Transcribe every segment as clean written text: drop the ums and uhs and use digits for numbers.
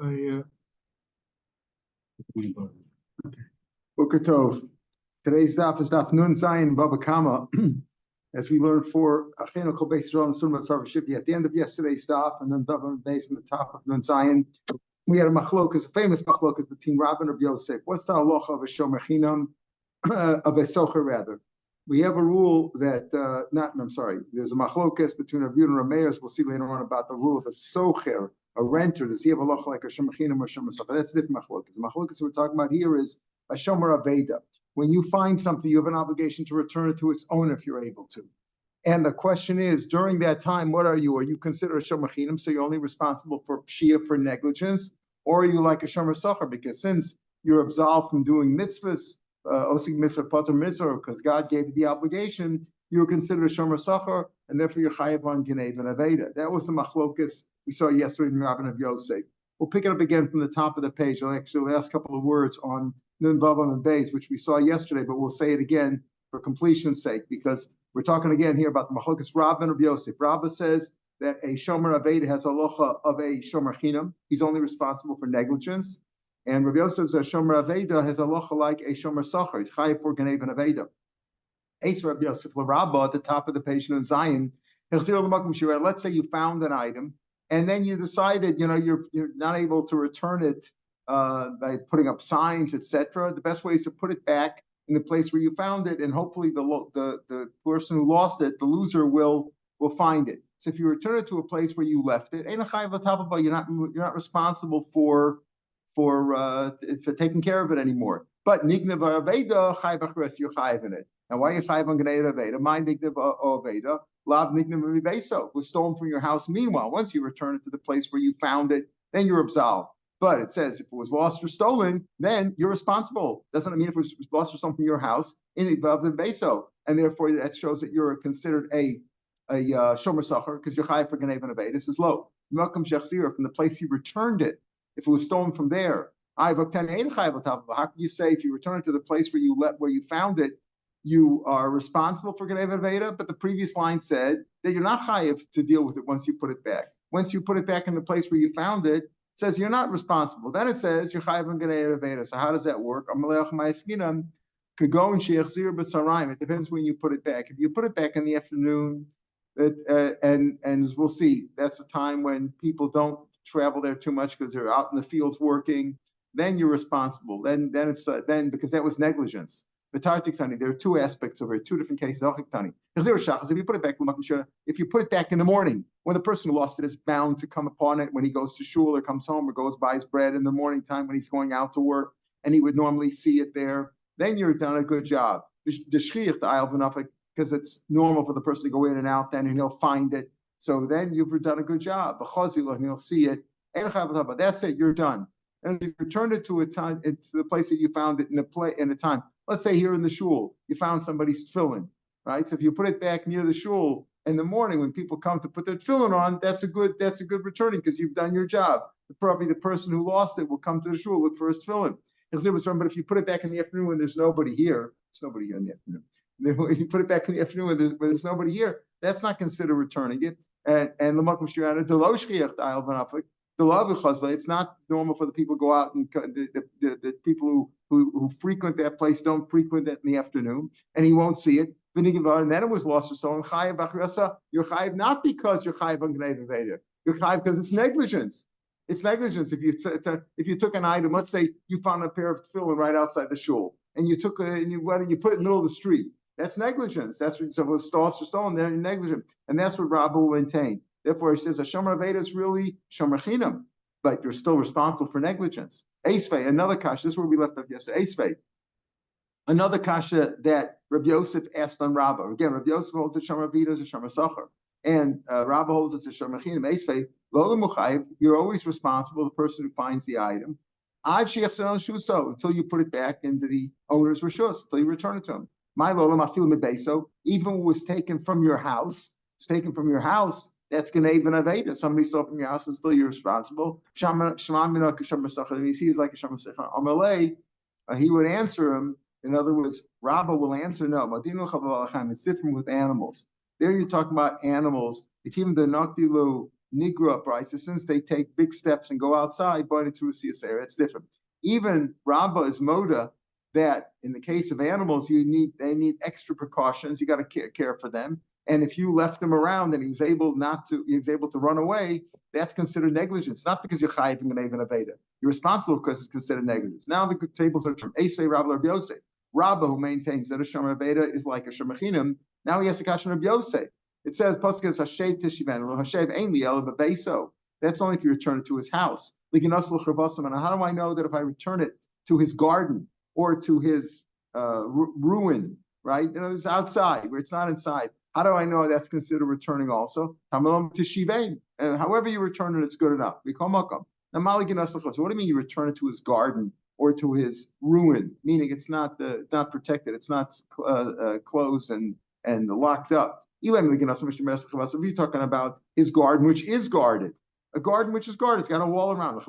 Okay. Boker Tov. Today's daf is daf Nun Zayin Baba Kama, as we learned for Achinu Kol Beis Yisrael and Sunnah Sarva Shippi at the end of yesterday's daf, and then Baba based on the top of Nun Zayin. We had a machlokas, a famous machlokas between Rav and Rav Yosef. What's the halacha of a shomer chinam, of a socher rather? We have a rule that there's a machlokas between Rav Yud and Rav Meir. We'll see later on about the rule of a socher, a renter. Does he have a halacha like a shomer chinam or shomer socher? That's a different machlokas. The machlokas we're talking about here is a shomer aveda. When you find something, you have an obligation to return it to its owner if you're able to. And the question is, during that time, what are you? Are you considered a shomer chinam, so you're only responsible for pshia, for negligence? Or are you like a shomer socher? Because since you're absolved from doing mitzvahs, osig mitzvah, pater mitzvah, because God gave you the obligation, you're considered a shomer socher, and therefore you're chayav on genev and aveda. That was the machlokas we saw yesterday in Rav and Yosef. We'll pick it up again from the top of the page. I'll actually last couple of words on Nun Vavam and Beis, which we saw yesterday, but we'll say it again for completion's sake, because we're talking again here about the machlokas Rav and Rav Yosef. Rav says that a shomer aveda has a halacha of a shomer chinam. He's only responsible for negligence. And Rav Yosef says a shomer aveda has a halacha like a shomer socher. He's chayav for genev and aveda. Ace Rav Yosef l'Rabba at the top of the page in Zion. Let's say you found an item, and then you decided, you're not able to return it by putting up signs, etc. The best way is to put it back in the place where you found it, and hopefully the person who lost it, the loser, will find it. So if you return it to a place where you left it, you're not responsible for taking care of it anymore. But nignev aveda chayv achres, you're chayv in it. Now why are you chayv on genev aveda? My nignev aveda lav nignev mibeso was stolen from your house. Meanwhile, once you return it to the place where you found it, then you're absolved. But it says if it was lost or stolen, then you're responsible. Doesn't it mean if it was lost or stolen from your house in the mibeso, and therefore that shows that you're considered a shomer socher because you're chayav for genev and aveda. This is low. Malcolm shechzira, from the place you returned it. If it was stolen from there, how can you say if you return it to the place where you found it, you are responsible for genev and aveda? But the previous line said that you're not chayav to deal with it once you put it back. Once you put it back in the place where you found it, it says you're not responsible. Then it says you're chayav on genev and aveda. So how does that work? It depends when you put it back. If you put it back in the afternoon, and as we'll see, that's a time when people don't travel there too much because they're out in the fields working. Then you're responsible. Then it's because that was negligence. There are two aspects of it, two different cases. If you put it back in the morning, when the person who lost it is bound to come upon it when he goes to shul or comes home or goes buys bread in the morning time when he's going out to work, and he would normally see it there, then you've done a good job. Because it's normal for the person to go in and out then, and he'll find it. So then you've done a good job. And he'll see it. That's it, you're done. And if you return it to the place that you found it in a time. Let's say here in the shul, you found somebody's tefillin, right? So if you put it back near the shul in the morning when people come to put their tefillin on, that's a good returning because you've done your job. Probably the person who lost it will come to the shul, look for his tefillin. But if you put it back in the afternoon when there's nobody here, in the afternoon. If you put it back in the afternoon when there's nobody here, that's not considered returning it. And it's not normal for the people to go out and the people who frequent that place don't frequent it in the afternoon, and he won't see it. And then it was lost or stolen. You're chayav not because you're chayav on genev aveda. You're chayav because it's negligence. It's negligence. If you took an item, let's say you found a pair of tefillin right outside the shul, and you took and you put it in the middle of the street. That's negligence. That's what, so if it's lost or stolen, they're negligent, and that's what Rabbi will maintain. Therefore, he says a shomer aveda is really shomer chinam, but you're still responsible for negligence. Eisvei, another kasha. This is where we left off yesterday. Eisvei, another kasha that Rabbi Yosef asked on Rabbi. Again, Rabbi Yosef holds that shomer aveda is a shomer socher, and Rabbi holds it's a shomer chinam. Eisvei, lo lemuchayev, you're always responsible, the person who finds the item. Ad sheyachzir shuso, until you put it back into the owner's reshus, until you return it to him. My lolam afil mebeso, even when it was taken from your house, that's genev and aveda. Somebody stole from your house and still you're responsible. He sees like a shomer socher. Amalei, he would answer him. In other words, Rabbah will answer no. It's different with animals. There you're talking about animals. If even the nokdilu Nigra prices, since they take big steps and go outside, but into a CSA, it's different. Even Rabba is Moda that in the case of animals, they need extra precautions. You got to care for them. And if you left him around and he was able to run away, that's considered negligence. Not because you're chayiv and even aveda. You're responsible because it's considered negligence. Now the tables are turned. Esvei Rabba Rabbi Yosef. Rabba, who maintains that a shomer aveda is like a shomer. Now he has a kashan Rabbi Yosef. It says Pasuk hashev tishivan hashev ainli el bebeso. That's only if you return it to his house. And how do I know that if I return it to his garden or to his ruin, right? It's outside where it's not inside. How do I know that's considered returning also? However you return it, it's good enough. Now, what do you mean you return it to his garden or to his ruin? Meaning it's not protected, it's not closed and locked up. If you're talking about his garden, which is guarded, a garden which is guarded, it's got a wall around it,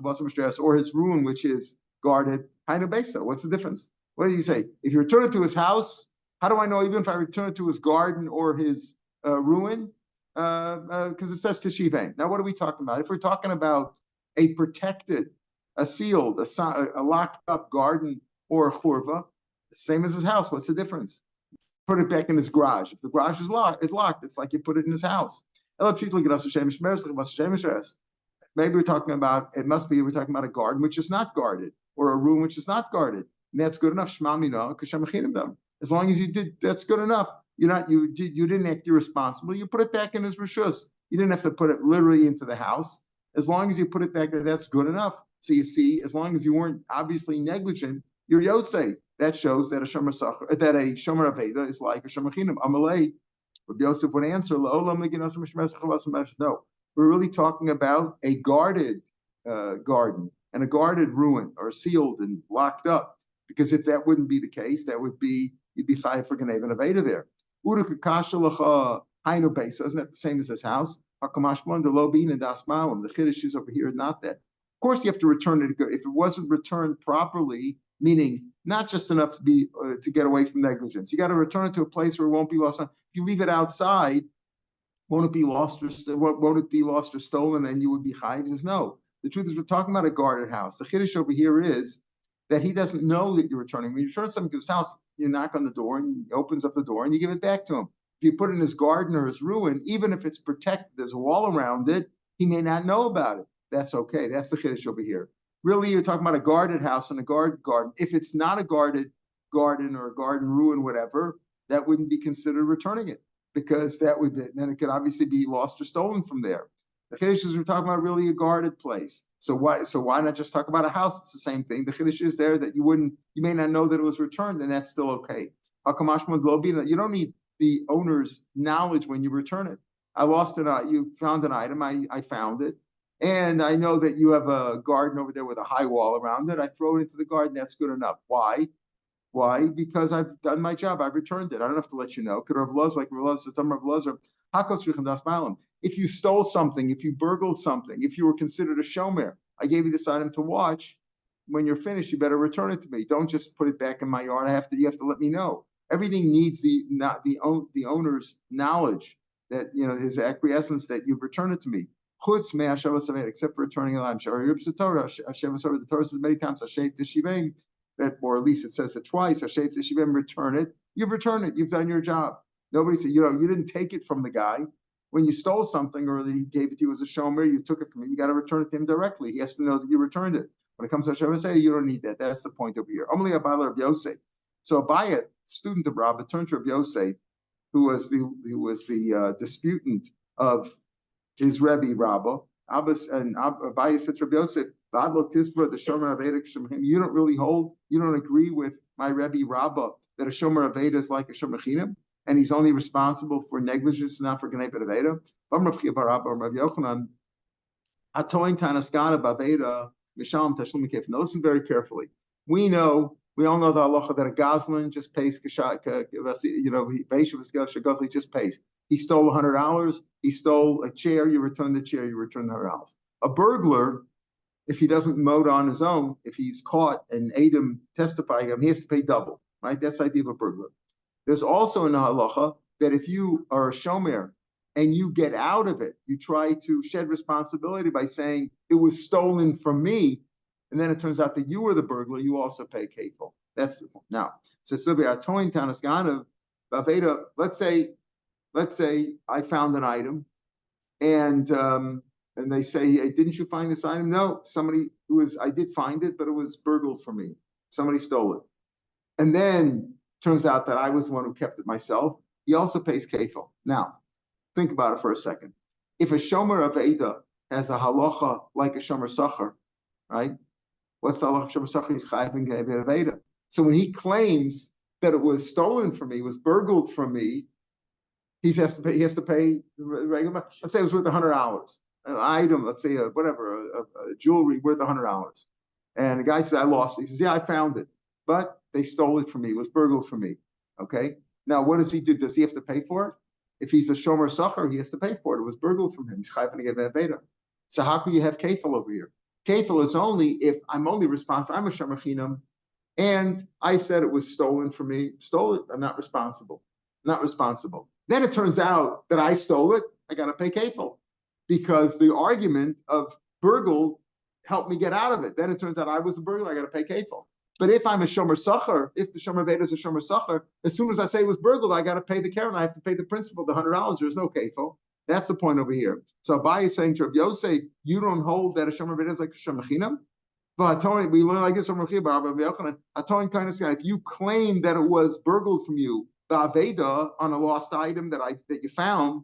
or his ruin, which is guarded. What's the difference? What do you say? If you return it to his house, how do I know even if I return it to his garden or his ruin? Because it says Teshivim. Now, what are we talking about? If we're talking about a protected, a sealed, a locked up garden or a churva, the same as his house, what's the difference? Put it back in his garage. If the garage is locked, it's like you put it in his house. Maybe we're talking about, we're talking about a garden which is not guarded or a room which is not guarded. And that's good enough. As long as you did, that's good enough. You didn't act irresponsible. You put it back in his rishus. You didn't have to put it literally into the house. As long as you put it back there, that's good enough. So you see, as long as you weren't obviously negligent, you're yotzei. That shows that a shomer aveda is like a shomer chinam. Amalei, Rabbi Yosef would answer, no. We're really talking about a guarded garden and a guarded ruin, or sealed and locked up. Because if that wouldn't be the case, you'd be chayav for Ganev and Aveda there. Isn't that the same as his house? The chiddush is over here, not that. Of course, you have to return it. If it wasn't returned properly, meaning not just enough to get away from negligence, you got to return it to a place where it won't be lost. If you leave it outside, won't it be lost or stolen, and you would be chayav? He says no. The truth is, we're talking about a guarded house. The chiddush over here is that he doesn't know that you're returning. When you return something to his house, you knock on the door and he opens up the door and you give it back to him. If you put it in his garden or his ruin, even if it's protected, there's a wall around it, he may not know about it. That's okay. That's the chiddush over here. Really, you're talking about a guarded house and a guarded garden. If it's not a guarded garden or a garden ruin, whatever, that wouldn't be considered returning it, because then it could obviously be lost or stolen from there. The chiddush is we're talking about really a guarded place. So why not just talk about a house? It's the same thing. The chiddush is there that you may not know that it was returned, and that's still okay. You don't need the owner's knowledge when you return it. You found an item, I found it, and I know that you have a garden over there with a high wall around it. I throw it into the garden, that's good enough. Why? Because I've done my job. I've returned it. I don't have to let you know. If you stole something, if you burgled something, if you were considered a shomer, I gave you this item to watch. When you're finished, you better return it to me. Don't just put it back in my yard. You have to let me know. Everything needs the owner's knowledge, that his acquiescence that you've returned it to me. Except for returning a lamb. The Torah says many times, or at least it says it twice. Return it. You've returned it. You've done your job. Nobody said, you didn't take it from the guy. When you stole something or he gave it to you as a shomer, you took it from him. You got to return it to him directly. He has to know that you returned it. When it comes to Hashem, you don't need that. That's the point over here. So Abaye, student of Rav, turned to Rav Yosef, who was the disputant of his Rebbe Rabbah. And Abaye said to Rav Yosef, you don't really you don't agree with my Rebbe Rabbah that a shomer aveda is like a shomer chinam, and he's only responsible for negligence, not for Gnei Aveda. Now listen very carefully. We all know the halacha that a gazlan just pays, he just pays. He stole $100. He stole a chair. You return the chair. You return the $100. A burglar, if he doesn't mow on his own, if he's caught and Adam testifying him, he has to pay double. Right? That's the idea of a burglar. There's also in the halacha that if you are a shomer and you get out of it. You try to shed responsibility by saying it was stolen from me, and then it turns out that you were the burglar. You also pay kefil. That's the point. Now, so Sylvia Atoin Tanasganav Baveda. Let's say I found an item, and they say, hey, didn't you find this item? No, I did find it, but it was burgled from me. Somebody stole it. And then turns out that I was the one who kept it myself. He also pays kefil. Now, think about it for a second. If a shomer of Eidah has a halacha like a shomer sacher, right? What's the halacha of shomer sacher? He's chayav in Genevei of Eidah. So when he claims that it was stolen from me, was burgled from me, he has to pay regular. Let's say it was worth $100. An item, let's say a jewelry worth $100. And the guy says, I lost it. He says, yeah, I found it, but they stole it from me. It was burgled from me. Okay. Now, what does he do? Does he have to pay for it? If he's a shomer sacher, he has to pay for it. It was burgled from him. He's chayav to get veda. So how can you have kefil over here? Kefil is only if I'm only responsible. I'm a shomer chinam, and I said it was stolen from me. Stole it. I'm not responsible. Not responsible. Then it turns out that I stole it. I got to pay kefil because the argument of burgled helped me get out of it. Then it turns out I was the burglar. I got to pay kefil. But if I'm a shomer sacher, if the shomer veda is a shomer sacher, as soon as I say it was burgled, I got to pay the keren. I have to pay the principal, the $100. There's no kefil. That's the point over here. So Abaye is saying to Rav Yosef, you don't hold that a shomer veda is like a shomer chinam. But we learn like this from Rav Yochanan. If you claim that it was burgled from you, the aveda on a lost item that you found,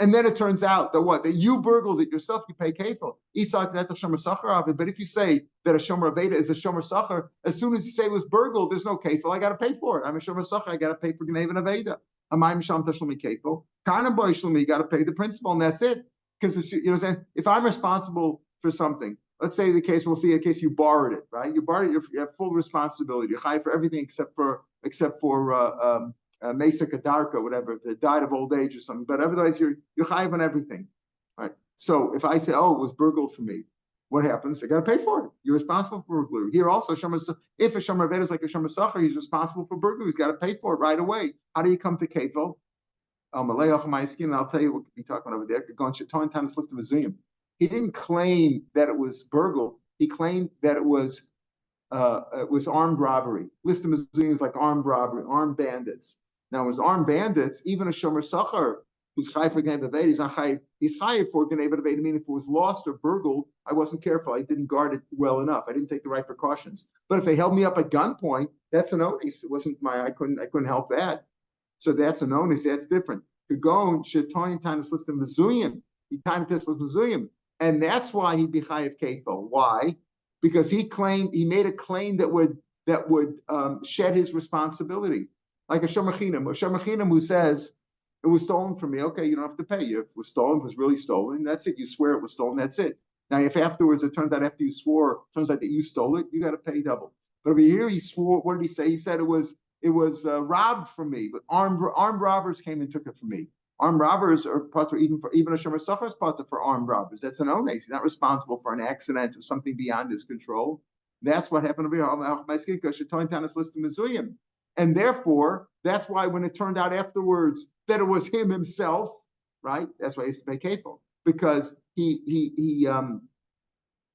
and then it turns out that you burgled it yourself, you pay kefil. But if you say that a shomer aveda is a shomer sacher, as soon as you say it was burgled, there's no kefil. I got to pay for it. I'm a shomer sacher. I got to pay for gneva and aveda. Amayim sham tashlumi kefil. Karnam boy shlumi. You got to pay the principal, and that's it. Because you know what I'm saying. If I'm responsible for something, let's say we'll see a case you borrowed it, right? You borrowed it. You have full responsibility. You're high for everything except for Mesa Kadarka, whatever, that died of old age or something, but otherwise you're chayiv on everything, right? So if I say, oh, it was burgled for me, what happens? I got to pay for it. You're responsible for burglary. Here also, if a shomer veda is like a shomer sacher, he's responsible for burglary. He's got to pay for it right away. How do you come to kefil? And I'll tell you what we're talking over there. He didn't claim that it was burgled. He claimed that it was armed robbery. List of Mizuyim is like armed robbery, armed bandits. Now, as armed bandits, even a shomer sacher who's chayiv for gneva veda, he's chayiv for gneva veda. Meaning, if it was lost or burgled, I wasn't careful. I didn't guard it well enough. I didn't take the right precautions. But if they held me up at gunpoint, that's an onus. It wasn't I couldn't help that. So that's an onus. That's different. Kagon shetoin tanis list of Mizuyim. He tanis list of Mizuyim, and that's why he'd be chayiv kefil. Why? Because he made a claim that would shed his responsibility. Like a shomer chinam who says it was stolen from me. Okay, you don't have to pay. If it was stolen, it was really stolen. That's it. You swear it was stolen. That's it. Now, if afterwards it turns out after you swore, it turns out that you stole it, you got to pay double. But over here, he swore. What did he say? He said it was robbed from me, but armed robbers came and took it from me. Armed robbers are part even a shomer sacher is part for armed robbers. That's an onus. He's not responsible for an accident or something beyond his control. That's what happened over here. And therefore, that's why when it turned out afterwards that it was him himself, right? That's why he has to pay kefil, because he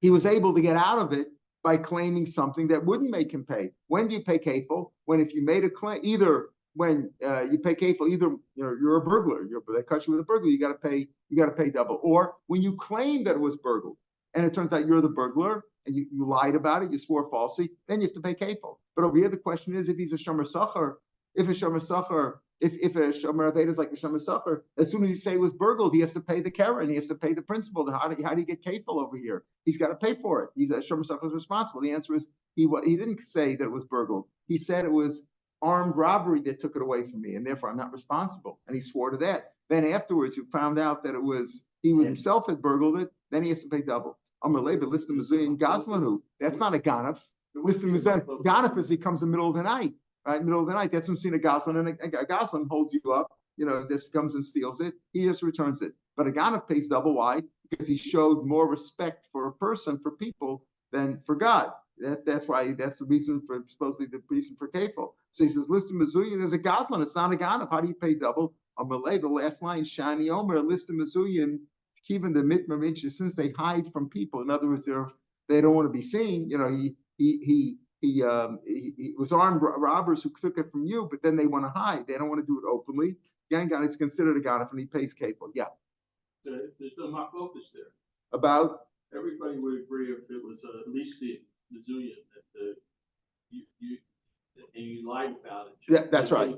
was able to get out of it by claiming something that wouldn't make him pay. When do you pay kefil? When if you made a claim, either when you pay kefil, either you're a burglar, they caught you with a burglar, you got to pay double, or when you claim that it was burgled and it turns out you're the burglar and you lied about it, you swore falsely, then you have to pay kefil. But over here, the question is, if he's a shomer sacher, if a shomer aveda is like a shomer sacher, as soon as you say it was burgled, he has to pay the keren, he has to pay the principal. How do you get kefil over here? He's got to pay for it. He's a shomer sacher is responsible. The answer is he didn't say that it was burgled. He said it was armed robbery that took it away from me, and therefore I'm not responsible. And he swore to that. Then afterwards, you found out that he himself had burgled it. Then he has to pay double. But list of Mizuyim Gazlanu. That's not a ganaf. List of Mizuyim ganaf is he comes in the middle of the night, right? Middle of the night. That's when seeing a Gazlan, and a Gazlan holds you up. Just comes and steals it. He just returns it. But a ganaf pays double. Why? Because he showed more respect for a person, for people, than for God. That's the reason supposedly the reason for kefil. So he says, list of Mizuyim is a Gazlan. It's not a ganaf. How do you pay double? Amalei, the last line, Shani Omer, list of Mizuyin, keeping the mitmar inches, since they hide from people. In other words, they don't want to be seen. He was armed robbers who took it from you, but then they want to hide. They don't want to do it openly. Gangan is considered a ganef, and he pays kefil. Yeah. There's no machlokas there. About everybody would agree if it was at least the Mizuyan that you lied about it. Yeah, that's right.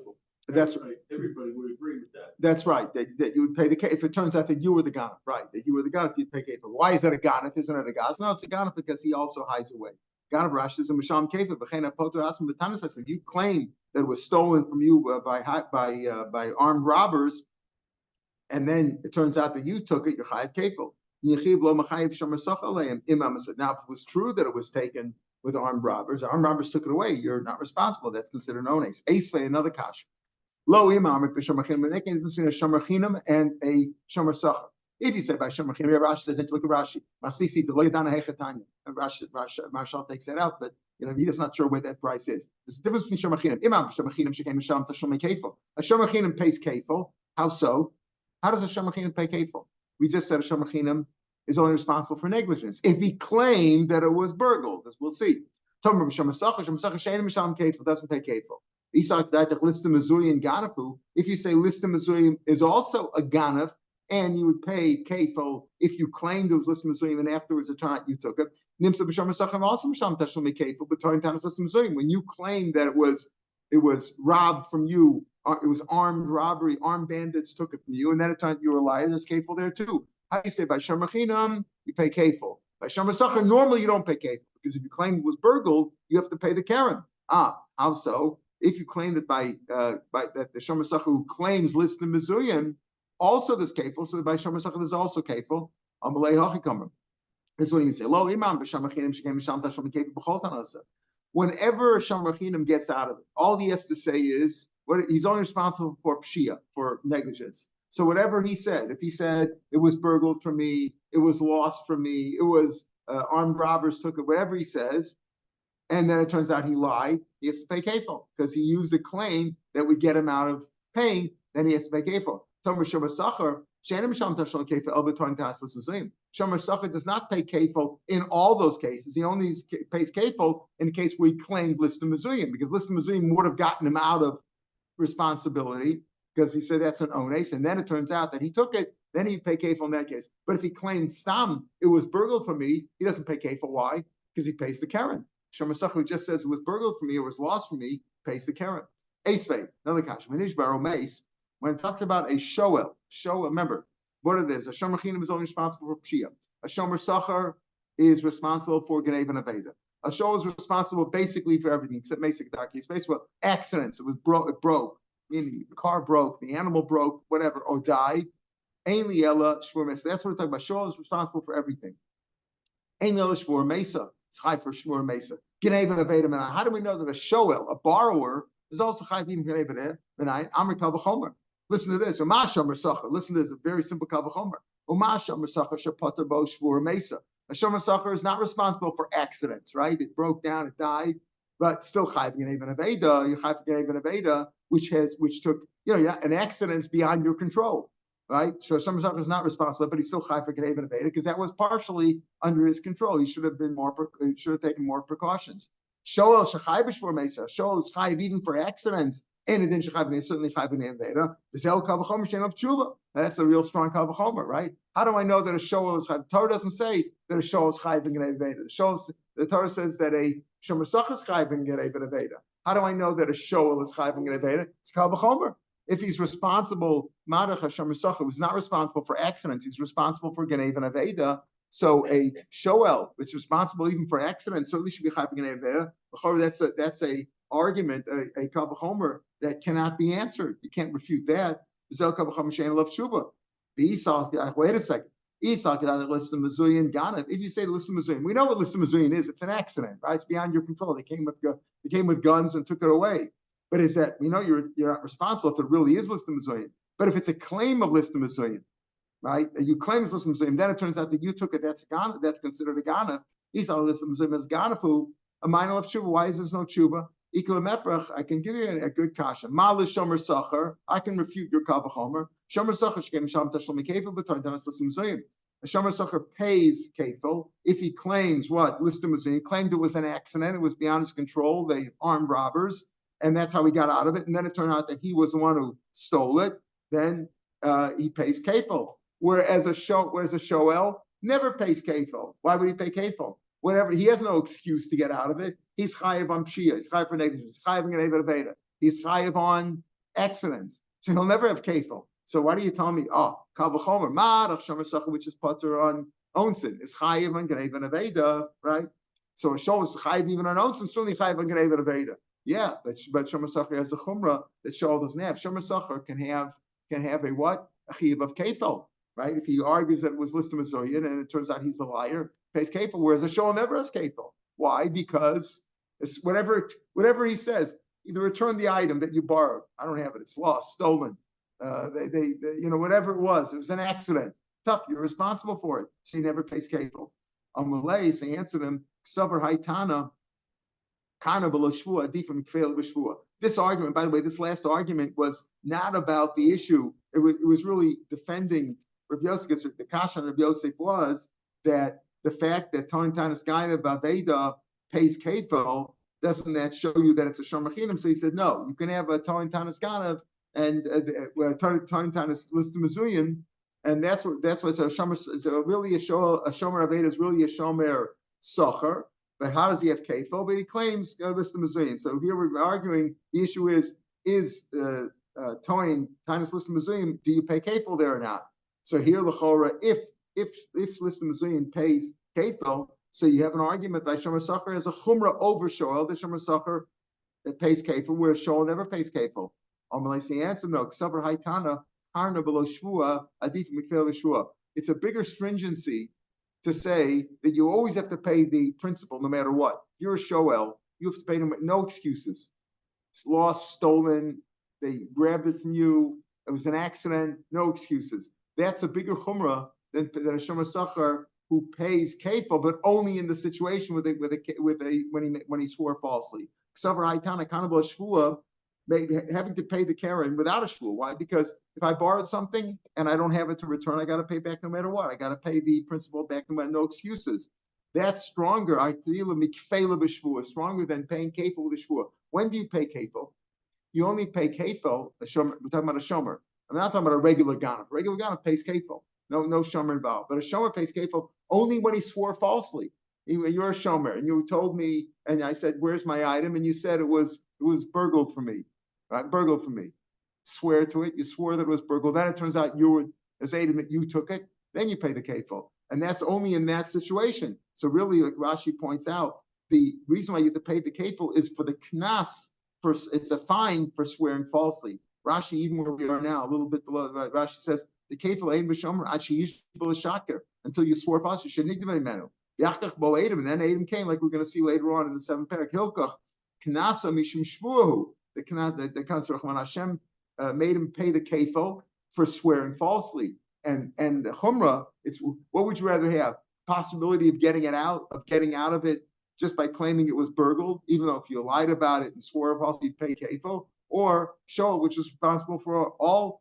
That's right. Everybody would agree with that. That's right. That you would pay the if it turns out that you were the ganef, right? That you were the ganef, you'd pay kefil. Why is that a ganef? Isn't it a ganef? No, it's a ganef because he also hides away. Ganef Rash is a masham kefil. If you claim that it was stolen from you by armed robbers, and then it turns out that you took it, you're chayav kefil. Now, if it was true that it was taken with armed robbers took it away, you're not responsible. That's considered an ones. Esvei, another kash. Lo imam between a shomer chinam and a shomer sacher. If you say by shomer chinam, Rashi says, look at Rashi. Masisi the loyadana hechatanya. Marshall takes that out, but he is not sure where that price is. There's a difference between shomer chinam. Imam shomer chinam shekhem misham tashum kefil. A shomer chinam pays kefil. How so? How does a shomer chinam pay kefil? We just said a shomer chinam is only responsible for negligence. If he claimed that it was burgled, as we'll see. Tomer shomer sacher shein misham kefil doesn't pay kefil. If you say listim mezuyim is also a ganef, and you would pay kefil if you claimed it was listim mezuyim and afterwards it turned out you took it. When you claim that it was robbed from you, it was armed robbery, armed bandits took it from you, and then it turned out you were a liar, there's kefil there too. How do you say by shomer chinam you pay kefil? By shomer sacher normally you don't pay kefil because if you claim it was burgled, you have to pay the keren. How so? If you claim that by that the shomer sacher who claims listim mezuyim also there's kefil, so by shomer sacher there's also kefil. Amalei hachikamer. This is what he say. Lo imam b'shomer chinam shekem misham tashum kefil b'chol tanasa. Whenever a shomer chinam gets out of it, all he has to say is he's only responsible for pshia, for negligence. So whatever he said, if he said it was burgled from me, it was lost from me, it was armed robbers took it, whatever he says. And then it turns out he lied, he has to pay kefil because he used a claim that would get him out of paying, then he has to pay kefil. Shomer sacher does not pay kefil in all those cases. He only pays kefil in the case where he claimed listim mezuyim, because listim mezuyim would have gotten him out of responsibility because he said that's an ones, and then it turns out that he took it, then he'd pay kefil in that case. But if he claimed stam, it was burgled from me, he doesn't pay kefil. Why? Because he pays the keren. Shomer sacher who just says it was burgled from me or was lost from me pays the keren. Esvei, another kash. When it talks about a shoel, remember what it is. A shomer chinam is only responsible for pshia. A shomer sacher is responsible for genev and aveda. A shoel is responsible basically for everything except basic darky. It's basically accidents. It broke. The car broke, the animal broke, whatever, or died. Ein liela shvur mesa. That's what we're talking about. Shoel is responsible for everything. Ein liela shvur mesa. It's chai for shvur mesa. Genev and aveda. How do we know that a shoel, a borrower, is also chai even genev and aveda? Amr kal v'chomer. Listen to this. Listen to this. A very simple kal v'chomer. A shomer sacher is not responsible for accidents, right? It broke down, it died, but still chayv genev and aveda. You chayv genev and aveda, which took an accident is beyond your control, right? So shomer sacher is not responsible, but he's still chayv for genev and aveda because that was partially under his control. He should have taken more precautions. Shoel shechayv b'shvur mesa. Shoel is chayv even for accidents. And it didn't certainly chayv genev and aveda. That's a real strong kal v'chomer, right? How do I know that a shoel is chayv? The Torah doesn't say that a shoel is chayv genev and aveda. The Torah says that a shomer sacher is chayv genev and aveda. How do I know that a shoel is chayv genev and aveda? It's kal v'chomer. If he's responsible, madach a shomer sacher was not responsible for accidents. He's responsible for genev and aveda. So a shoel, which is responsible even for accidents, certainly should be chayv genev and aveda. That's a argument, a kal v'chomer that cannot be answered. You can't refute that. Wait a second. If you say listim mezuyim, we know what listim mezuyim is. It's an accident, right? It's beyond your control. They came with guns and took it away. But is that we know you're not responsible if it really is listim mezuyim. But if it's a claim of listim mezuyim, right? You claim it's listim mezuyim, then it turns out that you took it. That's considered a ganef. Listim mezuyim as ganafu a minor of tshuva. Why is there no tshuva? I can give you a good kasha. Mal shomer sacher. I can refute your kavachomer. Shomer sacher shkem sham tashlim kefil b'toin tanas l'sim zayim. A shomer sacher pays kefil if he claims what listim was. He claimed it was an accident. It was beyond his control. They armed robbers, and that's how he got out of it. And then it turned out that he was the one who stole it. Then he pays kefil. Whereas a shoel never pays kefil. Why would he pay kefil? Whatever, he has no excuse to get out of it. He's chayiv on pshia. He's chayiv for negligence. He's chayiv on geneva aveda. He's chayiv on accidents. So he'll never have kefil. So why do you tell me? Oh, kal v'chomer ma'arach shomer sacher, which is patur on onsin, is chayiv on geneva aveda, right? So a shoel is chayiv even on onsin, certainly chayiv on geneva aveda. Yeah, but shomer sacher has a chumrah that shoel doesn't have. Shomer sacher can have a what? A chayiv of kefil. Right? If he argues that it was listed Mazoyan and it turns out he's a liar, pays kefil, whereas a show never has kefil. Why? Because it's whatever he says, either return the item that you borrowed. I don't have it. It's lost, stolen. They whatever it was an accident. Tough. You're responsible for it. So he never pays kefil. On Malay, so he answered him, Ksavar Haitana, Kana below Shvua, Adifim Kfeil B'Shvua. This argument, by the way, this last argument was not about the issue. It was really defending Rav Yosef. The kasha on Rav Yosef was that the fact that Toin Tanis Gaina Baveda pays kefil, doesn't that show you that it's a shomer chinam? So he said, no, you can have a Toin Tanis Gaina and Toin Tanis listed Mazuyan, and that's what it's a shomer. So really a shomer Aveda is really a shomer socher. But how does he have kefil? But he claims listed Mazuyan. So here we're arguing the issue is Toin Tanis listed Mazuyan, do you pay kefil there or not? So here, l'chora, if listim Mazuyan pays kefil, so you have an argument that shomer sacher has a chumrah over shoel, the shomer sacher that pays kefil, whereas shoel never pays kefil. The answer, no. Ksavar haitana harna below shvua adif mikvel v'shvua. It's a bigger stringency to say that you always have to pay the principal no matter what. If you're a shoel, you have to pay them no excuses. It's lost, stolen, they grabbed it from you, it was an accident, no excuses. That's a bigger chumrah than a shomer sacher who pays kefil, but only in the situation when he swore falsely. Ksavar haitana kanabla shvua, having to pay the keren without a shvua. Why? Because if I borrowed something and I don't have it to return, I got to pay back no matter what. I got to pay the principal back no matter, no excuses. That's stronger. I feel mikfela b'shvua, stronger than paying kefil with a shvua. When do you pay kefil? You only pay kefil. We're talking about a shomer. I'm not talking about a regular ganav. Regular ganav pays kefil. No shomer involved. But a shomer pays kefil only when he swore falsely. You're a shomer, and you told me, and I said, "Where's my item?" And you said it was burgled for me, right? Burgled for me. Swear to it. You swore that it was burgled. Then it turns out as item that you took it. Then you pay the kefil, and that's only in that situation. So really, like Rashi points out, the reason why you have to pay the kefil is for the knas. It's a fine for swearing falsely. Rashi, even where we are now, a little bit below, right? Rashi says the kefil ein b'shomer achi yishbul shaker, until you swore falsely. Shenigdamei menu yachkach bo edim, and then edim came, like we're going to see later on in the 7th parak. Hilkach knasa mishum shvuahu. The Kanser Hashem made him pay the kefil for swearing falsely, and the chumrah. It's what would you rather have? Possibility of getting out of it just by claiming it was burgled, even though if you lied about it and swore falsely, you'd pay kefil. Or show, which is responsible for all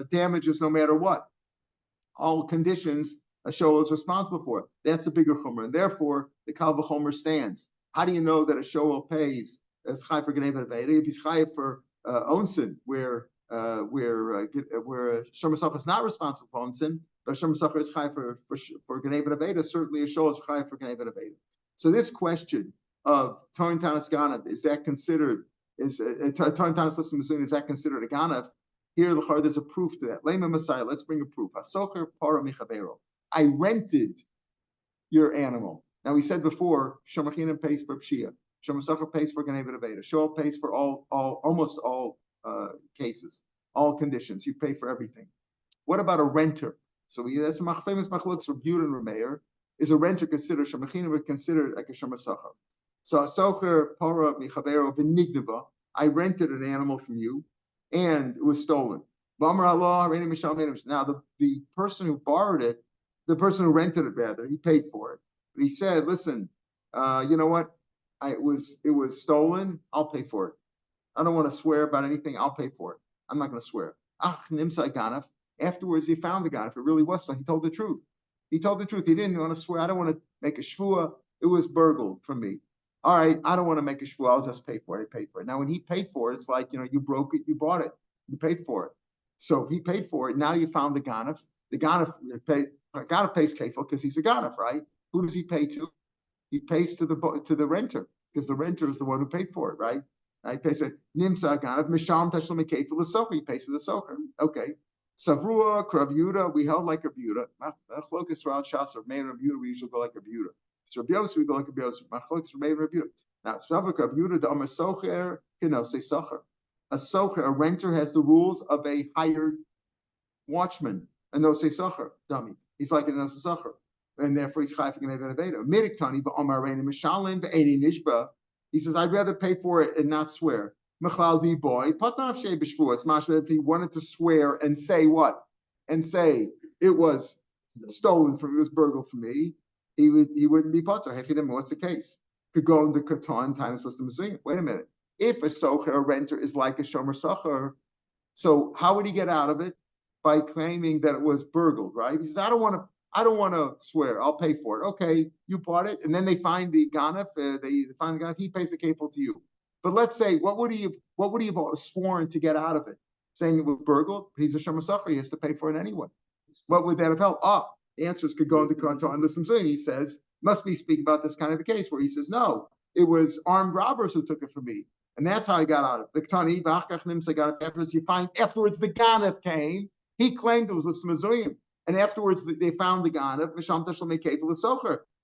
damages, no matter what, all conditions a show is responsible for. That's a bigger chumrah, and therefore the kal v'chomer stands. How do you know that a show pays as chai for geneva aveda? If he's chai for onsin, where shomer sacher is not responsible for onsin, but shomer sacher is chai for geneva aveda, certainly a show is chai for geneva aveda. So this question of Toin Tanis Ganav, is that considered, Toin Tanis Listim Mazuyan, is that considered a Ganav? Here, there's a proof to that. Lema Messiah, let's bring a proof. Hasocher para michavero. I rented your animal. Now, we said before, shomer chinam pays for pshia. Shomer sacher pays for geneva aveda. Shoel pays for almost all cases, all conditions. You pay for everything. What about a renter? So that's a famous machlokes Rav Yehuda and Rav Meir. Is a renter considered, shomer chinam considered like a shomer sacher? So Asocher para michavero v'nignava, I rented an animal from you, and it was stolen. Now the person who borrowed it, the person who rented it rather, he paid for it. But he said, listen, you know what? it was stolen, I'll pay for it. I don't want to swear about anything, I'll pay for it. I'm not going to swear. Nimsa ganaf. Afterwards, he found the ganaf. It really was so. He told the truth. He told the truth. He didn't want to swear. I don't want to make a shvua. It was burgled from me. All right, I don't want to make a shvua. I'll just pay for it. I paid for it. Now, when he paid for it, it's like, you broke it, you bought it, you paid for it. So if he paid for it, now you found the ganaf. The ganaf pays kefil because he's a ganaf, right? Who does he pay to? He pays to the renter because the renter is the one who paid for it, right? He pays it. Nimsa ganaf misham tashlim kefil the socher. He pays to the socher. Okay. Savrua, Rav Yehuda, we held like Rav Yehuda. Machlokas Rav Shas, Rav Meir Rav Yehuda, we usually go like Rav Yehuda. So Rav Yosef, we go like Rav Yosef. Machlokas Rav Meir Rav Yehuda. Now, Savak Rav Yehuda, the Amar Socher, say Socher. A socher, a renter, has the rules of a hired watchman. A no say Socher, dummy. He's like a no say Socher. And therefore he's chayv and Aveda. Midik Tani, but Amar Reina Mishalim, Ve'edi Nishba. He says, I'd rather pay for it and not swear. Mechlal di boy, patnav shei b'shvu. It's mashma if he wanted to swear and say what? And say it was stolen from, it was burgled from me, he wouldn't be pater. What's the case? Could go into Katan, Tinus Listam Museum. Wait a minute. If a socher, a renter, is like a shomer socher, so how would he get out of it? By claiming that it was burgled, right? He says, I don't want to swear. I'll pay for it. Okay, you bought it, and then they find the ganef. They find the ganef. He pays the kefil to you. But let's say, what would he have sworn to get out of it? Saying it was burgled. He's a shomer socher. He has to pay for it anyway. What would that have helped? The answers could go into Kantor and listen. He says, must be speaking about this kind of a case where he says, no, it was armed robbers who took it from me. And that's how he got out of it. Afterwards, you find afterwards the ganef came. He claimed it was Listam Mizuyim. And afterwards, they found the ganef.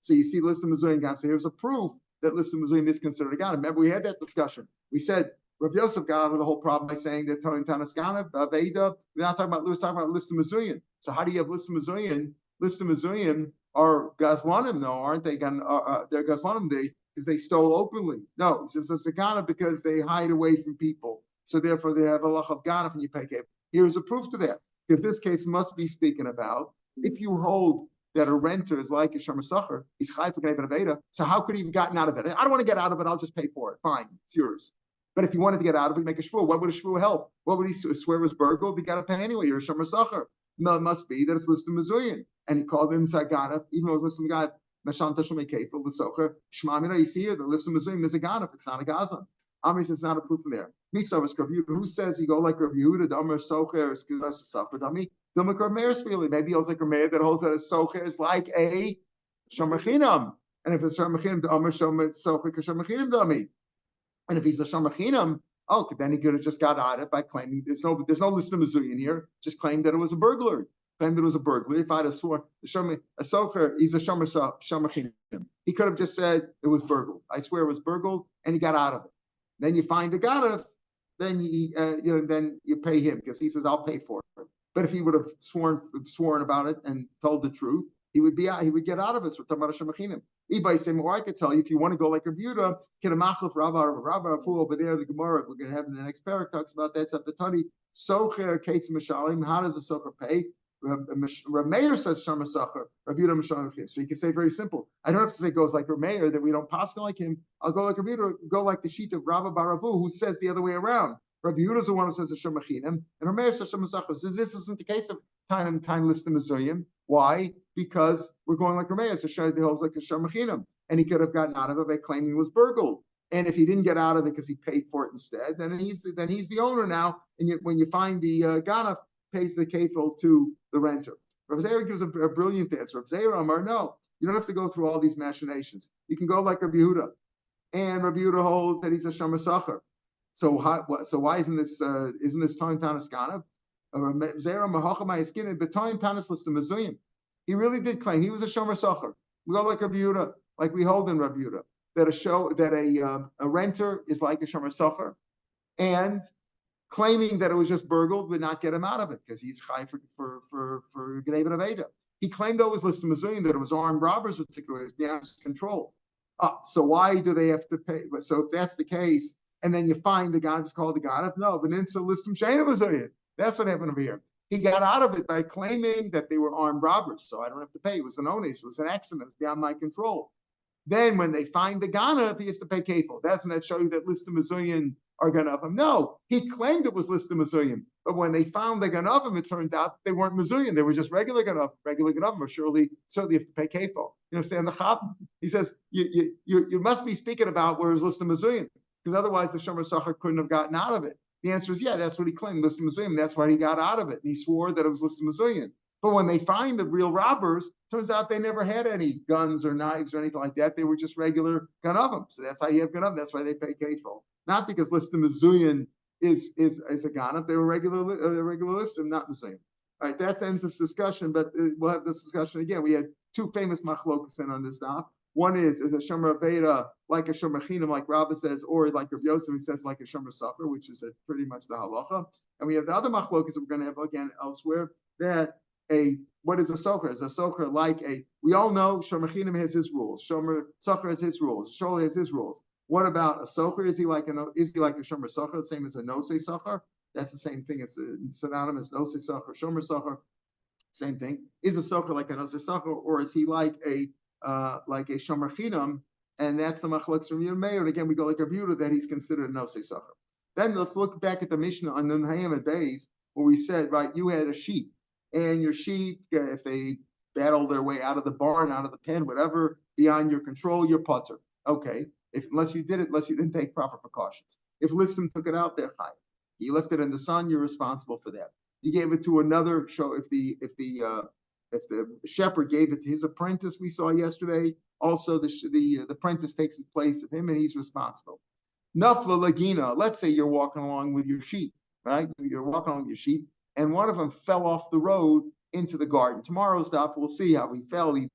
So you see Listam Mizuyim ganef. So here's a proof that Listam Mizuyim is considered a ganef. Remember, we had that discussion. We said Rav Yosef got out of the whole problem by saying that Toin Tanas ganef, Aveda. We're not talking about Listam Mizuyim. So how do you have Listam Mizuyim? Listam Mizuyim are Gazlanim, though, aren't they? They're Gazlanim because they stole openly. No, it's just a ganef because they hide away from people. So therefore, they have a lach of ganef and you pay kef. Here's a proof to that. Because this case must be speaking about if you hold that a renter is like a shomer socher, he's chayv and aveda. So how could he have gotten out of it? I don't want to get out of it. I'll just pay for it. Fine, it's yours. But if he wanted to get out of it, make a shvur. What would a shvur help? What would he swear was burgled? He got to pay anyway. You're a shomer socher. No, it must be that it's Listam Mizuyim, and he called him Zaganef, even though it was Listam Mizuyim. Mashan Tashel Mekefel the socher. Shmamina. You see here, the Listam Mizuyim is a ganef. It's not a gazan. Amri says it's not a proof from there. Misa is Rav Yehuda. Who says you go like Rav Yehuda? The Amr Socher is Socher. Dami. Dilmak Rav Meir's feeling. Maybe he holds like Rav Meir that holds that a Socher is like a Shomer Chinam. And if it's Shomer Chinam, the Amr Shomer Socher Shomer Chinam Dami. And if he's a Shomer Chinam, then he could have just got out of it by claiming there's no Listam Mizuyim here. Just claimed that it was a burglary. Claimed it was a burglary. If I'd have sworn a Socher, he's a Shomer Chinam. He could have just said it was burgled. I swear it was burgled, and he got out of it. Then you find the ganef, then then you pay him because he says I'll pay for it. But if he would have sworn about it and told the truth, he would get out of it. So talking about a shemachinim. Ibay say, or I could tell you if you want to go like Rav Yehuda, get a machlef Rav over there. The Gemara we're going to have in the next parak talks about that. Sapatani socher kates mishalim. How does a socher pay? Rav Meir says Shama Sacher, Rav Yehuda Mishalim. So you can say very simple. I don't have to say goes like Rav Meir that we don't pass like him. I'll go like Rav Yehuda, go like the sheet of Rabba Baravu who says the other way around. Rav Yehuda is the one who says Hashem Machinim, and Rav Meir says Shama Sacher. So this isn't the case of time Listam Mizuyim. Why? Because we're going like Rav Meir. So Shai the holds like Hashem Machinim, and he could have gotten out of it by claiming he was burgled. And if he didn't get out of it because he paid for it instead, then he's the owner now. And when you find the ganef, pays the kefil to the renter. Rav Zera gives a brilliant answer. Rav Zera Amar, no, you don't have to go through all these machinations. You can go like Rav Yehuda, and Rav Yehuda holds that he's a shomer socher. So why isn't this Toin Tanis Ganav? Rav Zera Mahachamai Skin, but Toin Tanis Listam Mizuyim. He really did claim he was a shomer socher. We go like Rav Yehuda, like we hold in Rav Yehuda, that a renter is like a shomer socher, and claiming that it was just burgled would not get him out of it because he's chai for Gnei Ben Aveda. He claimed though it was Listam Mizuyim, that it was armed robbers, particularly beyond his control. So why do they have to pay? So if that's the case, and then you find the guy who's called the ganef, no, but then so Listam Sheina Mizuyim. That's what happened over here. He got out of it by claiming that they were armed robbers, so I don't have to pay. It was an onus, it was an accident, it was beyond my control. Then when they find the ganav, he has to pay kefil. Doesn't that show you that listim mezuyim are ganavim? No, he claimed it was listim mezuyim, but when they found the ganavim, it turned out they weren't mezuyim. They were just regular ganavim. Regular ganavim are certainly have to pay kefil. You understand the chap? He says you must be speaking about where it was listim mezuyim, because otherwise the shomer sachar couldn't have gotten out of it. The answer is yeah, that's what he claimed, listim mezuyim. That's why he got out of it, and he swore that it was listim mezuyim. But when they find the real robbers, turns out they never had any guns or knives or anything like that. They were just regular ganavim. So that's how you have ganavim. That's why they pay kefil. Not because listim mezuyim is a ganav. They were regular listim, not mezuyim. All right, that ends this discussion. But we'll have this discussion again. We had two famous machlokas on this daf. One is a shomer aveda like a shomer chinam, like Rabba says, or like Rav Yosef, he says like a shomer suffer, which is pretty much the halacha. And we have the other machlokas that we're going to have again elsewhere that. What is a socher? Is a socher like we all know shomer chinam has his rules. Shomer socher has his rules. Shomer has his rules. What about a socher? Is he like a shomer socher, the same as a nosei socher? That's the same thing. It's synonymous. Nosei socher, shomer socher, same thing. Is a socher like a nosei socher, or is he like a shomer chinam? And that's the machlokes from Yomei. And again, we go like a view that he's considered a nosei socher. Then let's look back at the Mishnah on Nun Hayim and Beis, where we said, right, you had a sheep. And your sheep, if they battle their way out of the barn, out of the pen, whatever, beyond your control, you're putter. Okay. Unless you didn't take proper precautions. If listim took it out, they're chayv. You left it in the sun, you're responsible for that. You gave it to another show. If the shepherd gave it to his apprentice, we saw yesterday, also the apprentice takes the place of him and he's responsible. Nafla lagina, let's say you're walking along with your sheep, right? You're walking along with your sheep. And one of them fell off the road into the garden. Tomorrow's daf, we'll see how he fell. He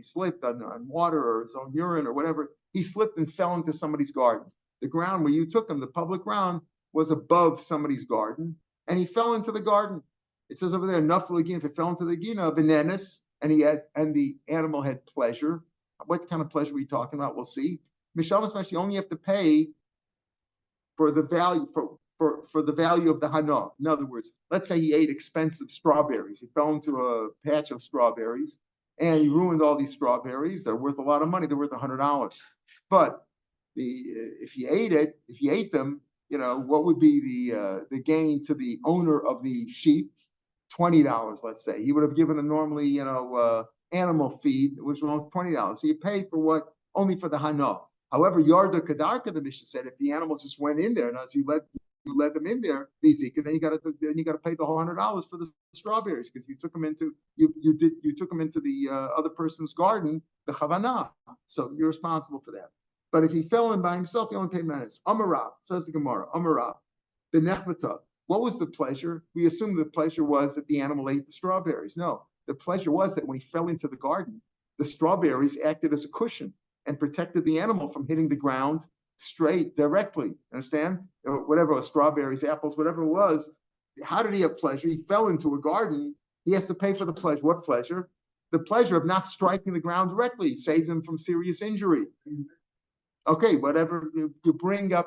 slipped on water or his own urine or whatever. He slipped and fell into somebody's garden. The ground where you took him, the public ground, was above somebody's garden, and he fell into the garden. It says over there, nafla again, if it fell into the gina, bananas, and the animal had pleasure. What kind of pleasure are we talking about? We'll see. Mishal Mishmash, you only have to pay for the value for the value of the hana. In other words, let's say he ate expensive strawberries. He fell into a patch of strawberries and he ruined all these strawberries. They're worth a lot of money. They're worth $100. But if he ate them, what would be the gain to the owner of the sheep? $20, let's say. He would have given a normally, animal feed, which was $20. So you pay for what? Only for the hana. However, yarda kadarka, the Mishnah said, if the animals just went in there, and as you let them in there, and then you got to pay the whole $100 for the strawberries because you took them into the other person's garden, the chavana. So you're responsible for that. But if he fell in by himself, he only paid minutes. Amarav, says the Gemara. Amarav, the nechbata. What was the pleasure? We assume the pleasure was that the animal ate the strawberries. No, the pleasure was that when he fell into the garden, the strawberries acted as a cushion and protected the animal from hitting the ground straight, directly. Understand? Whatever it was, strawberries, apples, whatever it was. How did he have pleasure? He fell into a garden. He has to pay for the pleasure. What pleasure? The pleasure of not striking the ground directly. Saved him from serious injury. Okay, whatever. You bring a,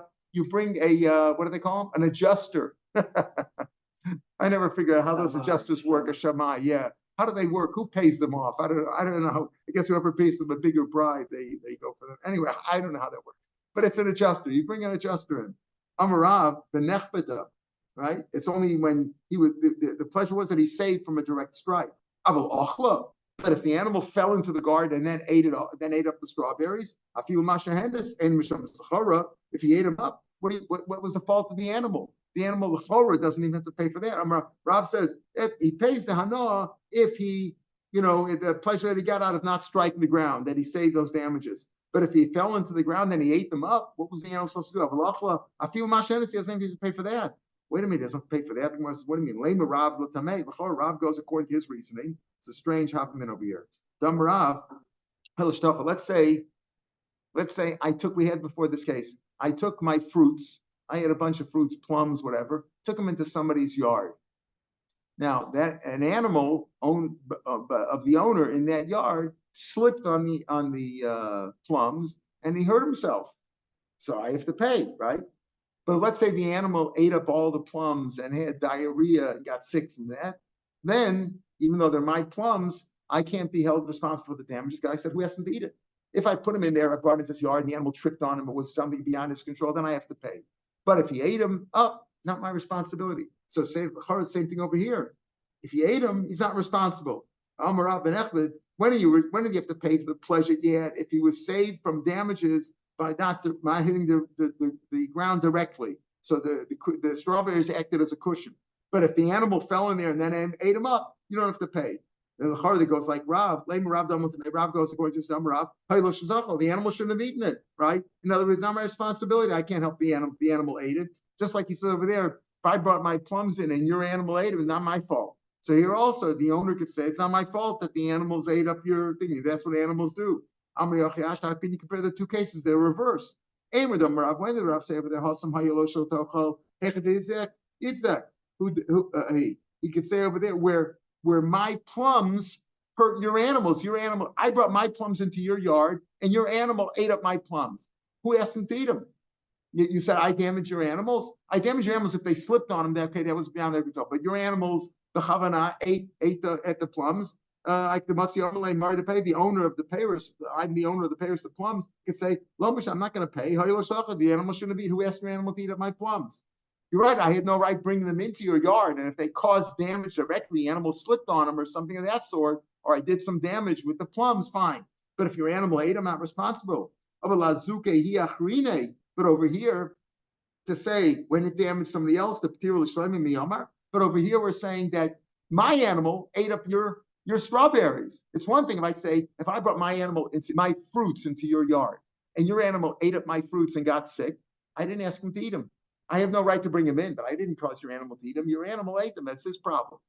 what do they call them? An adjuster. I never figured out how those adjusters work. A shamai, yeah. How do they work? Who pays them off? I don't know. I guess whoever pays them a bigger bribe, they go for them. Anyway, I don't know how that works. But it's an adjuster. You bring an adjuster in. Amarav benechbeda, right? It's only when he was the pleasure was that he saved from a direct strike. Aval ochla. But if the animal fell into the garden and then ate up the strawberries, afilu mashahendes and misham sachara. If he ate them up, what was the fault of the animal? The animal, the chora, doesn't even have to pay for that. Rav says he pays the hana if he, the pleasure that he got out of not striking the ground, that he saved those damages. But if he fell into the ground and he ate them up, what was the animal supposed to do? I feel mashenis, he doesn't even pay for that. Wait a minute, he doesn't pay for that. What do you mean? Lema Rav l'tamei. Rav goes according to his reasoning. It's a strange happening over here. Dam Rav, let's say we had before this case, I took my fruits. I had a bunch of fruits, plums, whatever, took them into somebody's yard. Now, that an animal owned of the owner in that yard slipped on the plums and he hurt himself. So I have to pay, right? But let's say the animal ate up all the plums and had diarrhea and got sick from that. Then, even though they're my plums, I can't be held responsible for the damages. I said, who hasn't to eat it? If I put him in there, I brought him into his yard, and the animal tripped on him, it was something beyond his control, then I have to pay. But if he ate him, not my responsibility. So same thing over here. If he ate him, he's not responsible. When did you have to pay for the pleasure you had? If he was saved from damages by not hitting the ground directly, so the strawberries acted as a cushion. But if the animal fell in there and then ate him up, you don't have to pay. And the Chorah goes like Rav goes according to Rav, the animal shouldn't have eaten it, right? In other words, not my responsibility. I can't help the animal. The animal ate it, just like he said over there. If I brought my plums in and your animal ate it, it's not my fault. So here also, the owner could say, it's not my fault that the animals ate up your thing. That's what animals do. You compare the two cases, they're reversed. When did the Rav say over there, he could say over there, where my plums hurt your animals. I brought my plums into your yard, and your animal ate up my plums. Who asked him to eat them? You said, I damaged your animals? I damaged your animals if they slipped on them. Okay, that was beyond their control. But your animals, the Chavana, ate the plums. Like the Matzi Amalei Mar to pay, the owner of the payers, I'm the owner of the payers, the plums, could say, Lomish, I'm not going to pay. The animal shouldn't eat. Who asked your animal to eat up my plums? You're right, I had no right bringing them into your yard. And if they caused damage directly, the animal slipped on them or something of that sort, or I did some damage with the plums, fine. But if your animal ate, I'm not responsible. But over here, to say when it damaged somebody else, the Patir L'Shleimi Miyamar. But over here, we're saying that my animal ate up your strawberries. It's one thing if I say, if I brought my fruits into your yard, and your animal ate up my fruits and got sick, I didn't ask him to eat them. I have no right to bring him in, but I didn't cause your animal to eat them. Your animal ate them. That's his problem.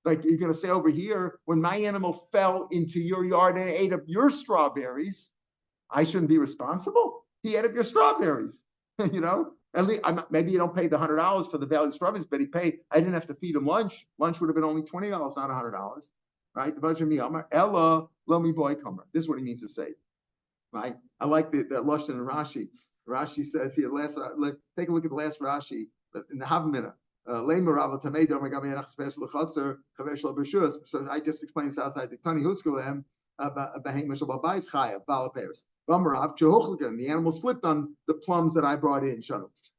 Like you're going to say over here, when my animal fell into your yard and ate up your strawberries, I shouldn't be responsible. He ate up your strawberries, you know? At least, maybe you don't pay the $100 for the value of strawberries, but I didn't have to feed him lunch. Lunch would have been only $20, not $100, right? The budget me, Ella, Lomi boy, comer. This is what he means to say, right? I like that Lashon and Rashi. Rashi says here, take a look at the last Rashi in the Havamina. So I just explained this outside the Tani Huskulem about the animal slipped on the plums that I brought in.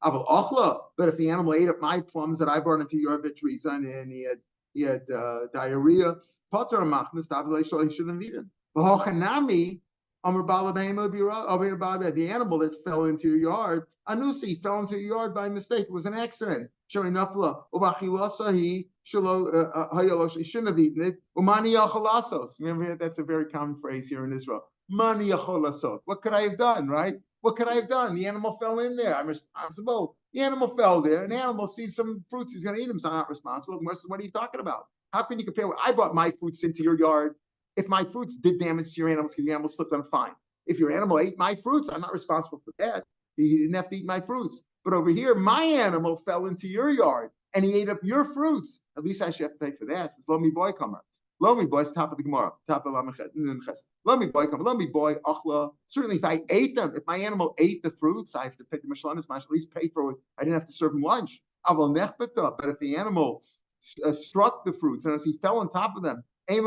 But if the animal ate up my plums that I brought into your vitriza and he had diarrhea, he shouldn't have eaten. The animal that fell into your yard, Anusi fell into your yard by mistake. It was an accident. Showing he shouldn't have eaten it. Remember, that's a very common phrase here in Israel. Mani yacholasot. What could I have done, right? What could I have done? The animal fell in there. I'm responsible. The animal fell there. An animal sees some fruits. He's going to eat them, so I'm not responsible. What are you talking about? How can you compare? I brought my fruits into your yard. If my fruits did damage to your animals, because your animal slipped on, fine. If your animal ate my fruits, I'm not responsible for that. He didn't have to eat my fruits. But over here, my animal fell into your yard and he ate up your fruits. At least I should have to pay for that. It's Lomi boy comer. Lomi boy is top of the Gemara. Top of Lomi boy comer. Lomi boy achla. Certainly, if I ate them, if my animal ate the fruits, I have to pay the mashalamis. At least pay for it. I didn't have to serve him lunch. But if the animal struck the fruits and as he fell on top of them, it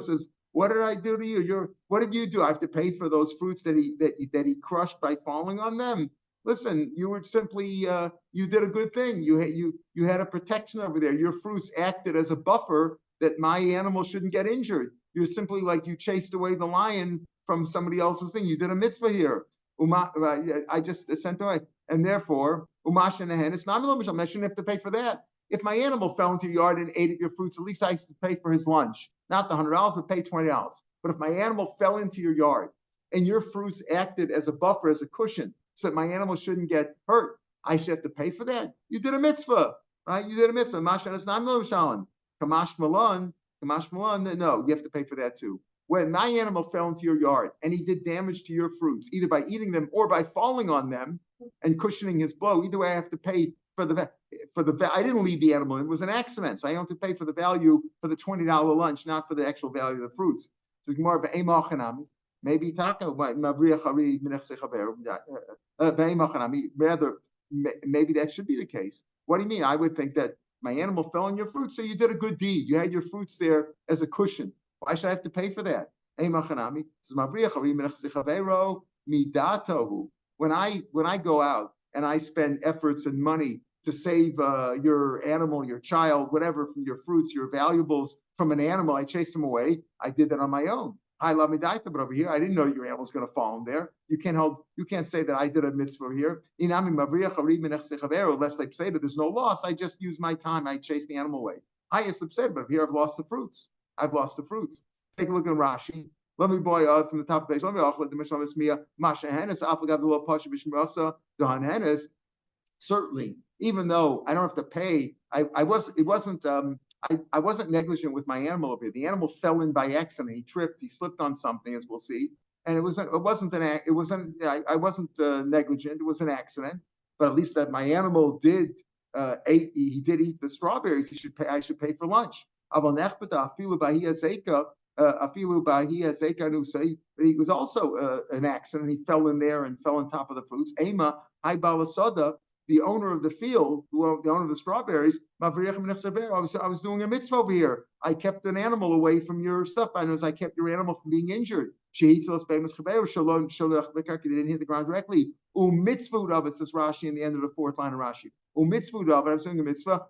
says, what did I do to you? What did you do? I have to pay for those fruits that he crushed by falling on them. Listen, you were simply you did a good thing. You had a protection over there. Your fruits acted as a buffer that my animal shouldn't get injured. You're simply like you chased away the lion from somebody else's thing. You did a mitzvah here. I just sent away, and therefore it's not I shouldn't have to pay for that. If my animal fell into your yard and ate your fruits, at least I used to pay for his lunch. Not the $100, but pay $20. But if my animal fell into your yard and your fruits acted as a buffer, as a cushion, so that my animal shouldn't get hurt, I should have to pay for that. You did a mitzvah, right? You did a mitzvah. Kamash Malon, no, you have to pay for that too. When my animal fell into your yard and he did damage to your fruits, either by eating them or by falling on them and cushioning his blow, either way I have to pay for I didn't leave the animal. It was an accident. So I have to pay for the value for the $20 lunch, not for the actual value of the fruits. So maybe rather, maybe that should be the case. What do you mean? I would think that my animal fell on your fruits, so you did a good deed. You had your fruits there as a cushion. Why should I have to pay for that? When I go out and I spend efforts and money to save your animal, your child, whatever, from your fruits, your valuables from an animal, I chased them away. I did that on my own. But over here, I didn't know your animal's going to fall in there. You can't say that I did a mitzvah here. Lest they say that there's no loss. I just used my time. I chased the animal away. But here I've lost the fruits. Take a look at Rashi. Let me boy from the top of the page. Let me also let the Mishnah certainly, even though I don't have to pay, I wasn't negligent with my animal over here. The animal fell in by accident. He tripped. He slipped on something, as we'll see. And I wasn't negligent. It was an accident. But at least that my animal did he did eat the strawberries. I should pay for lunch. But he was also an accident. He fell in there and fell on top of the fruits. The owner of the field, the owner of the strawberries, I was doing a mitzvah over here. I kept an animal away from your stuff. I kept your animal from being injured. He didn't hit the ground directly. It says Rashi in the end of the fourth line of Rashi. I was doing a mitzvah.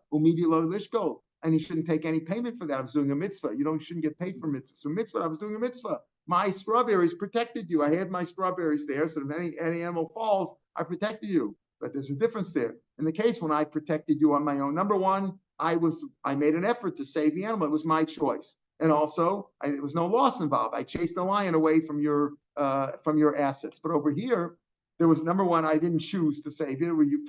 And you shouldn't take any payment for that. I was doing a mitzvah. You shouldn't get paid for mitzvah. So mitzvah, I was doing a mitzvah. My strawberries protected you. I had my strawberries there, so if any animal falls, I protected you. But there's a difference there. In the case when I protected you on my own, number one, I made an effort to save the animal. It was my choice, and also there was no loss involved. I chased the lion away from your assets. But over here, there was number one, I didn't choose to save it. Where your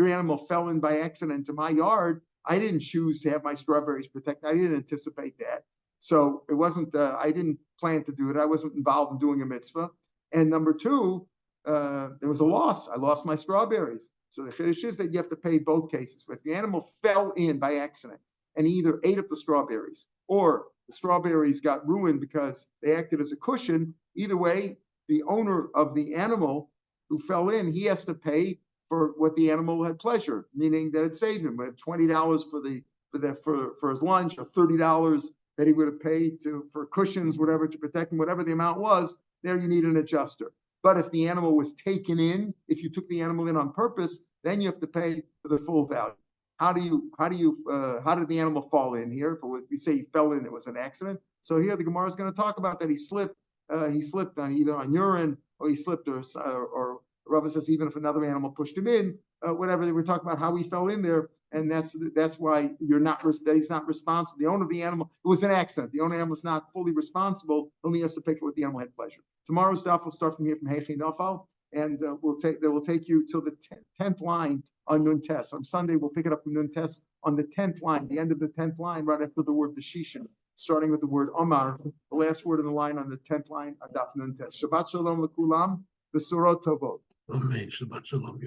animal fell in by accident into my yard. I didn't choose to have my strawberries protected. I didn't anticipate that. So it wasn't, I didn't plan to do it. I wasn't involved in doing a mitzvah. And number two, there was a loss. I lost my strawberries. So the chiddush is that you have to pay both cases. If the animal fell in by accident and he either ate up the strawberries or the strawberries got ruined because they acted as a cushion, either way, the owner of the animal who fell in, he has to pay for what the animal had pleasure, meaning that it saved him. With $20 for his lunch, or $30 that he would have paid for cushions, whatever, to protect him, whatever the amount was. There you need an adjuster. But if the animal was taken in, if you took the animal in on purpose, then you have to pay for the full value. How did the animal fall in here? If we say he fell in, it was an accident. So here the Gemara is going to talk about that he slipped on either on urine, or he slipped, or Rabbi says even if another animal pushed him in, whatever. They were talking about how he fell in there, and that's why he's not responsible. The owner of the animal, it was an accident. The owner of the animal was not fully responsible. Only has to pay for what the animal had pleasure. Tomorrow's stuff will start from here from Heichi Nafal, and we'll take you till the 10th line on Nun Tes. On Sunday we'll pick it up from Nun Tes on the 10th line, the end of the 10th line, right after the word B'shishin, starting with the word Omar, the last word in the line on the 10th line of Daf Nun Tes. Shabbat Shalom l'kulam, Besurot Tovot. Amen. Shabbat Shalom.